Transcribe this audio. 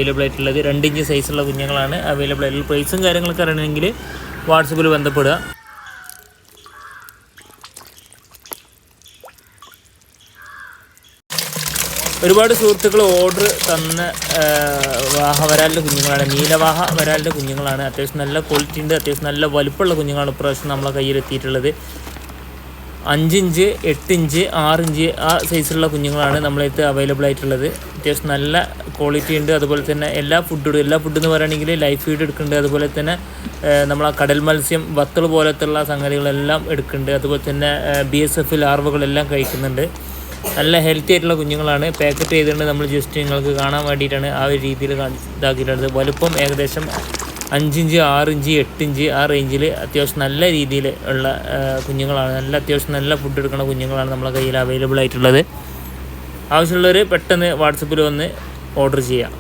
Available ആയിട്ടുള്ളത് 2 inch സൈസുള്ള കുഞ്ഞുങ്ങളാണ് അവൈലബിൾ ആയിട്ടുള്ളത്. പ്രൈസും കാര്യങ്ങളൊക്കെ അറിയണമെങ്കിൽ വാട്സപ്പിൽ ബന്ധപ്പെടുക. ഒരുപാട് സുഹൃത്തുക്കൾ ഓർഡർ തന്ന വരാലിൻ്റെ കുഞ്ഞുങ്ങളാണ്, നീലവാഹ വരാലിൻ്റെ കുഞ്ഞുങ്ങളാണ്. അത്യാവശ്യം നല്ല ക്വാളിറ്റി ഉണ്ട്, അത്യാവശ്യം നല്ല വലുപ്പമുള്ള കുഞ്ഞുങ്ങളാണ് ഇപ്രാവശ്യം നമ്മളെ കയ്യിലെത്തിയിട്ടുള്ളത്. 5 ഇഞ്ച് 8 ഇഞ്ച് 6 ഇഞ്ച് ആ സൈസിലുള്ള കുഞ്ഞുങ്ങളാണ് നമ്മളടുത്ത് അവൈലബിൾ ആയിട്ടുള്ളത്. അത്യാവശ്യം നല്ല ക്വാളിറ്റി ഉണ്ട്. അതുപോലെ തന്നെ എല്ലാ ഫുഡും എന്ന് പറയുകയാണെങ്കിൽ ലൈഫ് ഫീഡ് എടുക്കുന്നുണ്ട്. അതുപോലെ തന്നെ നമ്മൾ ആ കടൽ മത്സ്യം വത്തൾ പോലത്തുള്ള സംഗതികളെല്ലാം എടുക്കുന്നുണ്ട്. അതുപോലെ തന്നെ BSF ലാർവകളെല്ലാം കഴിക്കുന്നുണ്ട്. നല്ല ഹെൽത്തി ആയിട്ടുള്ള കുഞ്ഞുങ്ങളാണ്. പാക്കറ്റ് ചെയ്തുകൊണ്ട് നമ്മൾ ജസ്റ്റ് നിങ്ങൾക്ക് കാണാൻ വേണ്ടിയിട്ടാണ് ആ ഒരു രീതിയിൽ ഇതാക്കിയിട്ടുള്ളത്. വലുപ്പം ഏകദേശം 5 ഇഞ്ച് 6 ഇഞ്ച് 8 ഇഞ്ച് ആ റേഞ്ചിൽ അത്യാവശ്യം നല്ല രീതിയിൽ ഉള്ള കുഞ്ഞുങ്ങളാണ്. അത്യാവശ്യം നല്ല ഫുഡ് എടുക്കുന്ന കുഞ്ഞുങ്ങളാണ് നമ്മളെ കയ്യിൽ അവൈലബിൾ ആയിട്ടുള്ളത്. ആവശ്യമുള്ളവർ പെട്ടെന്ന് വാട്സപ്പിൽ വന്ന് ഓർഡർ ചെയ്യാം.